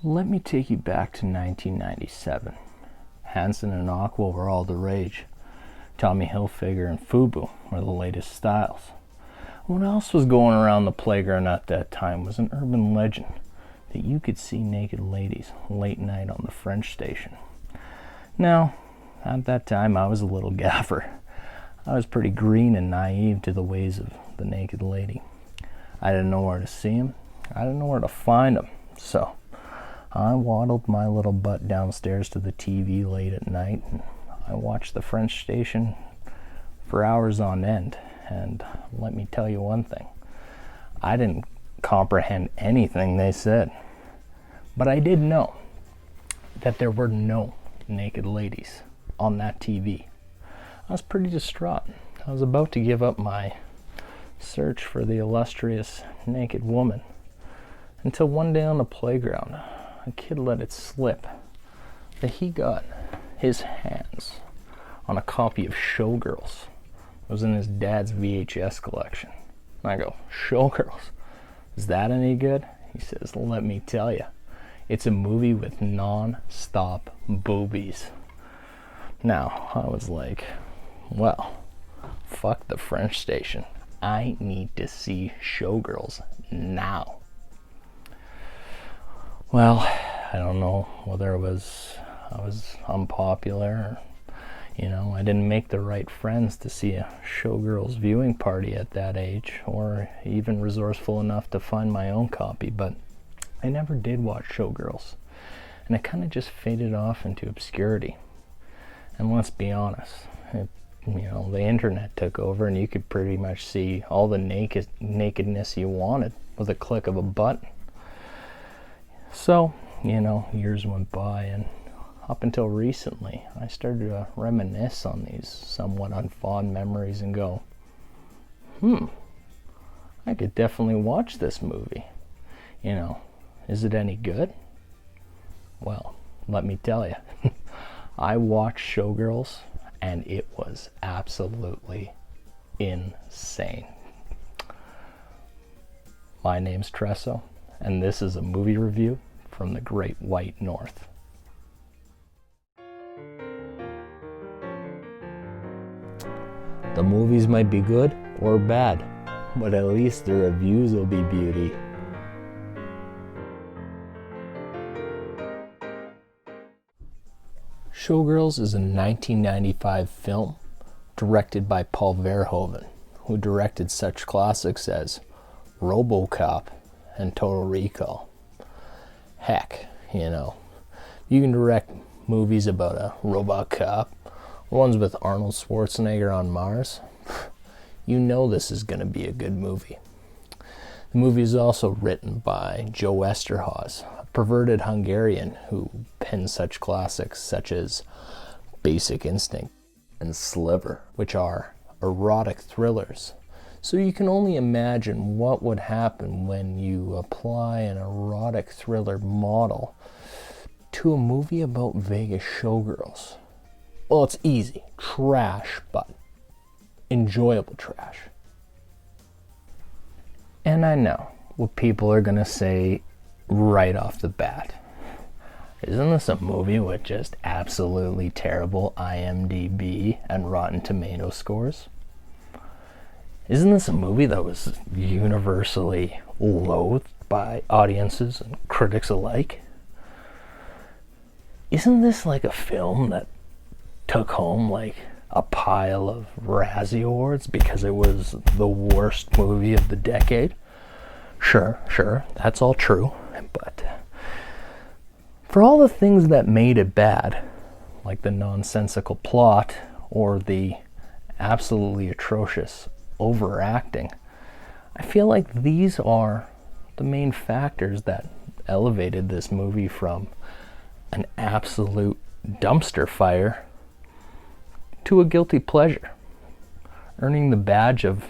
Let me take you back to 1997. Hanson and Aqua were all the rage. Tommy Hilfiger and Fubu were the latest styles. What else was going around the playground at that time was an urban legend that you could see naked ladies late night on the French station. Now, at that time I was a little gaffer. I was pretty green and naive to the ways of the naked lady. I didn't know where to see them. I didn't know where to find them. So I waddled my little butt downstairs to the TV late at night, and I watched the French station for hours on end. And let me tell you one thing, I didn't comprehend anything they said. But I did know that there were no naked ladies on that TV. I was pretty distraught. I was about to give up my search for the illustrious naked woman until one day on the playground, a kid let it slip that he got his hands on a copy of Showgirls. It was in his dad's VHS collection. And I go, Showgirls? Is that any good? He says, let me tell you, it's a movie with non-stop boobies. Now, I was like, well, fuck the French station. I need to see Showgirls now. Well, I don't know whether I was unpopular or, I didn't make the right friends to see a Showgirls viewing party at that age, or even resourceful enough to find my own copy, but I never did watch Showgirls, and it kind of just faded off into obscurity. And let's be honest, the internet took over, and you could pretty much see all the nakedness you wanted with a click of a button. So, years went by, and up until recently, I started to reminisce on these somewhat unfond memories and go, I could definitely watch this movie. Is it any good? Well, let me tell you, I watched Showgirls, and it was absolutely insane. My name's Treso, and this is a movie review from the Great White North. The movies might be good or bad, but at least the reviews will be beauty. Showgirls is a 1995 film directed by Paul Verhoeven, who directed such classics as RoboCop and Total Recall. Heck, you can direct movies about a robot cop, ones with Arnold Schwarzenegger on Mars. This is going to be a good movie. The movie is also written by Joe Esterhazy, a perverted Hungarian who penned such classics such as Basic Instinct and Sliver, which are erotic thrillers. So you can only imagine what would happen when you apply an erotic thriller model to a movie about Vegas showgirls. Well, it's easy. Trash, but enjoyable trash. And I know what people are going to say right off the bat. Isn't this a movie with just absolutely terrible IMDb and Rotten Tomato scores? Isn't this a movie that was universally loathed by audiences and critics alike? Isn't this like a film that took home like a pile of Razzie Awards because it was the worst movie of the decade? Sure, that's all true, but for all the things that made it bad, like the nonsensical plot or the absolutely atrocious overacting, I feel like these are the main factors that elevated this movie from an absolute dumpster fire to a guilty pleasure, earning the badge of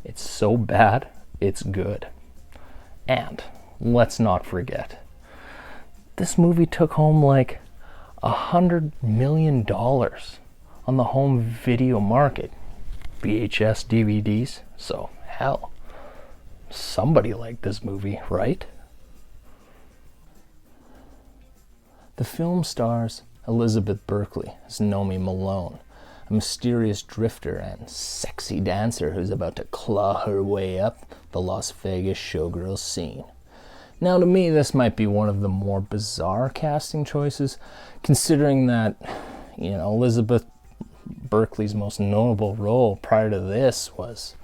it's so bad, it's good. And let's not forget, this movie took home like $100 million on the home video market, VHS, DVDs, so hell, somebody liked this movie, right? The film stars Elizabeth Berkley as Nomi Malone, a mysterious drifter and sexy dancer who's about to claw her way up the Las Vegas Showgirls scene. Now, to me, this might be one of the more bizarre casting choices, considering that, Elizabeth Berkley's most notable role prior to this was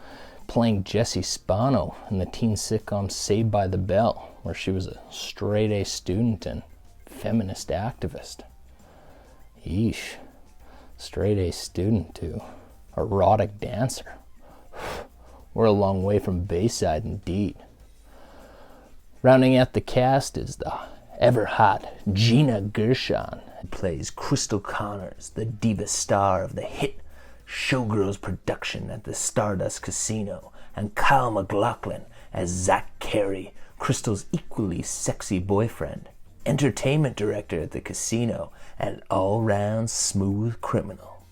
playing Jessie Spano in the teen sitcom Saved by the Bell, where she was a straight-A student and feminist activist. Yeesh. Straight-A student to erotic dancer. We're a long way from Bayside indeed. Rounding out the cast is the ever-hot Gina Gershon, who plays Crystal Connors, the diva star of the hit Showgirls production at the Stardust Casino, and Kyle MacLachlan as Zach Carey, Crystal's equally sexy boyfriend, entertainment director at the casino, and all-round smooth criminal.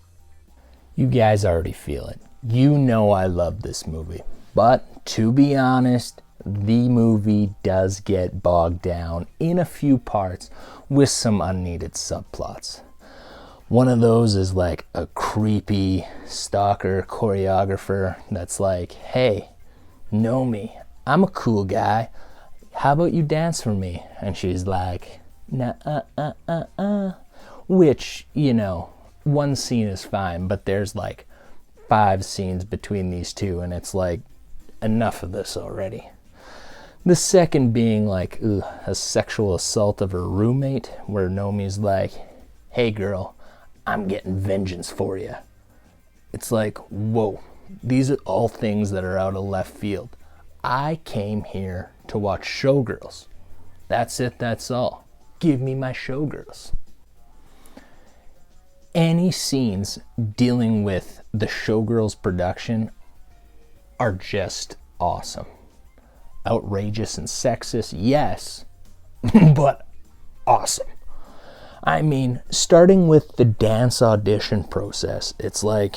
You guys already feel it. You know I love this movie. But to be honest, the movie does get bogged down in a few parts with some unneeded subplots. One of those is like a creepy stalker choreographer that's like, hey, know me, I'm a cool guy. How about you dance for me? And she's like, which, one scene is fine, but there's like 5 scenes between these two, and it's like, enough of this already. The second being like a sexual assault of her roommate, where Nomi's like, hey girl, I'm getting vengeance for you. It's like, whoa, these are all things that are out of left field. I came here to watch Showgirls. That's it, that's all. Give me my Showgirls. Any scenes dealing with the Showgirls production are just awesome. Outrageous and sexist, yes, but awesome. I mean, starting with the dance audition process, it's like,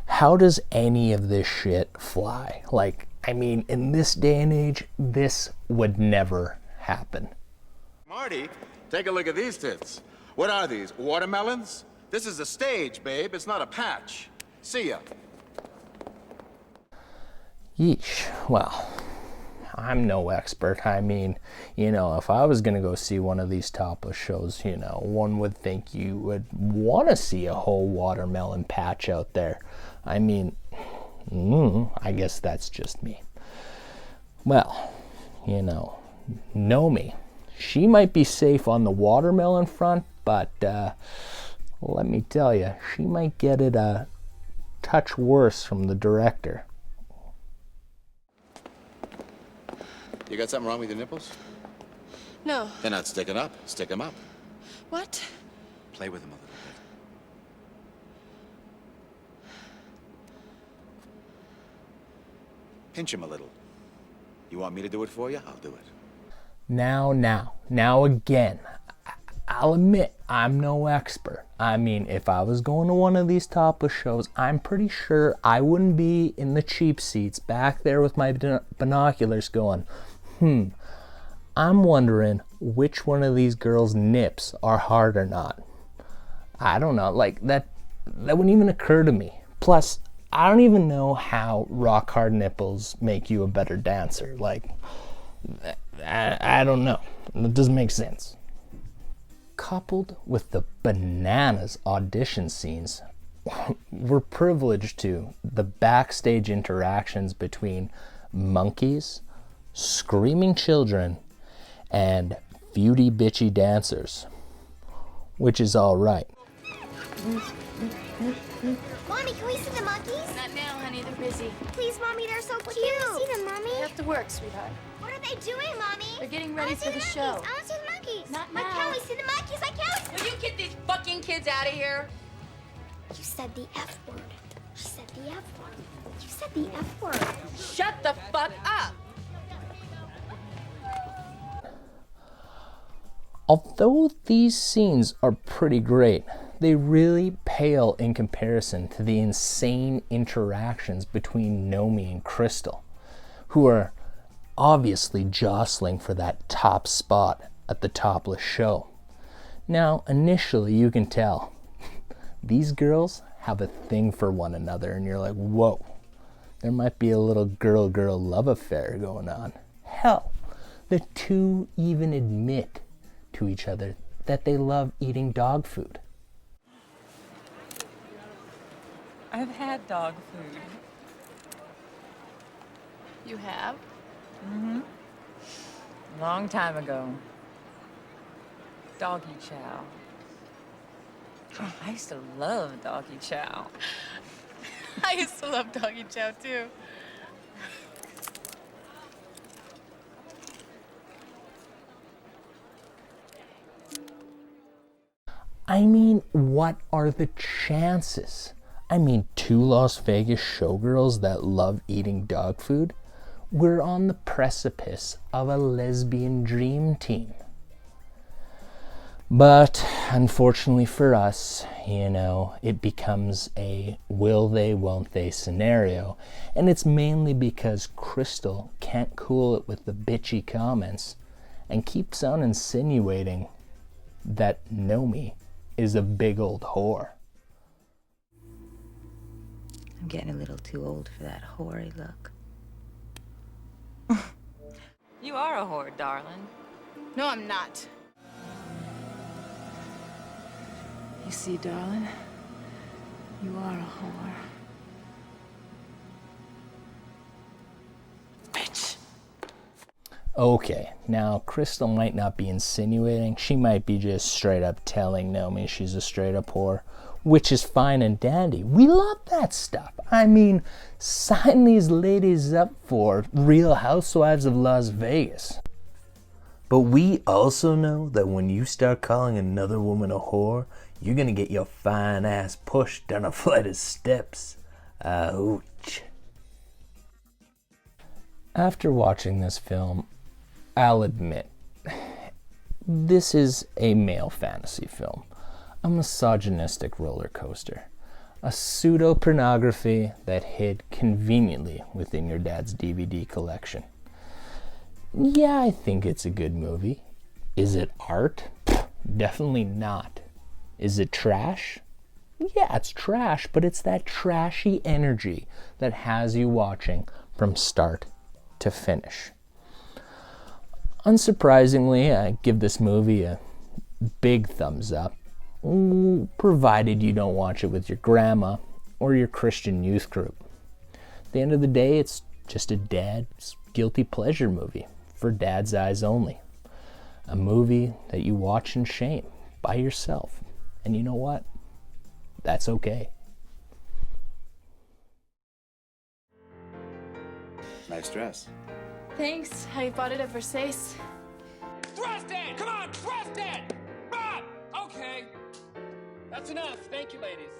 how does any of this shit fly? Like, I mean, in this day and age, this would never happen. Marty, take a look at these tits. What are these, watermelons? This is a stage, babe. It's not a patch. See ya. Yeesh. Well, I'm no expert. I mean, if I was going to go see one of these topless shows, one would think you would want to see a whole watermelon patch out there. I mean, I guess that's just me. Well, Nomi. She might be safe on the watermelon front, but let me tell you, she might get it a touch worse from the director. You got something wrong with your nipples? No. They're not sticking up. Stick them up. What? Play with them a little bit. Pinch them a little. You want me to do it for you? I'll do it. Now again, I'll admit, I'm no expert. I mean, if I was going to one of these topless shows, I'm pretty sure I wouldn't be in the cheap seats back there with my binoculars going, I'm wondering which one of these girls' nips are hard or not. I don't know, like that wouldn't even occur to me. Plus, I don't even know how rock hard nipples make you a better dancer. Like, I don't know. It doesn't make sense. Coupled with the bananas audition scenes, we're privileged to the backstage interactions between monkeys, screaming children, and feudy bitchy dancers, which is all right. Mommy, can we see the monkeys? Not now, honey. They're busy. Please, Mommy, they're so cute. Can we see them, Mommy? They have to work, sweetheart. What are they doing, Mommy? They're getting ready for the show. I want to see the monkeys. Not Why now. can't we see the monkeys? I can't. Will you get these fucking kids out of here? You said the F word. She said the F word. You said the F word. Shut the fuck up. Although these scenes are pretty great, they really pale in comparison to the insane interactions between Nomi and Crystal, who are obviously jostling for that top spot at the topless show. Now, initially, you can tell these girls have a thing for one another, and you're like, whoa, there might be a little girl-girl love affair going on. Hell, the two even admit to each other that they love eating dog food. I've had dog food. You have? Long time ago. Doggy chow. Oh, I used to love doggy chow. I used to love doggy chow too. I mean, what are the chances? I mean, two Las Vegas showgirls that love eating dog food? We're on the precipice of a lesbian dream team. But unfortunately for us, it becomes a will they, won't they scenario. And it's mainly because Crystal can't cool it with the bitchy comments and keeps on insinuating that Nomi is a big old whore. I'm getting a little too old for that hoary look. You are a whore, darling. No, I'm not. You see, darling, you are a whore. Bitch. Okay, now Crystal might not be insinuating. She might be just straight up telling Nomi she's a straight up whore, which is fine and dandy. We love that stuff. I mean, sign these ladies up for Real Housewives of Las Vegas. But we also know that when you start calling another woman a whore, you're gonna get your fine ass pushed down a flight of steps. Ouch. After watching this film, I'll admit, this is a male fantasy film, a misogynistic roller coaster, a pseudo-pornography that hid conveniently within your dad's DVD collection. Yeah, I think it's a good movie. Is it art? Definitely not. Is it trash? Yeah, it's trash, but it's that trashy energy that has you watching from start to finish. Unsurprisingly, I give this movie a big thumbs up, provided you don't watch it with your grandma or your Christian youth group. At the end of the day, it's just a dad's guilty pleasure movie for dad's eyes only. A movie that you watch in shame by yourself. And you know what? That's okay. Nice dress. Thanks. How you bought it at Versace? Thrust it! Come on, thrust it! Bob! Okay. That's enough. Thank you, ladies.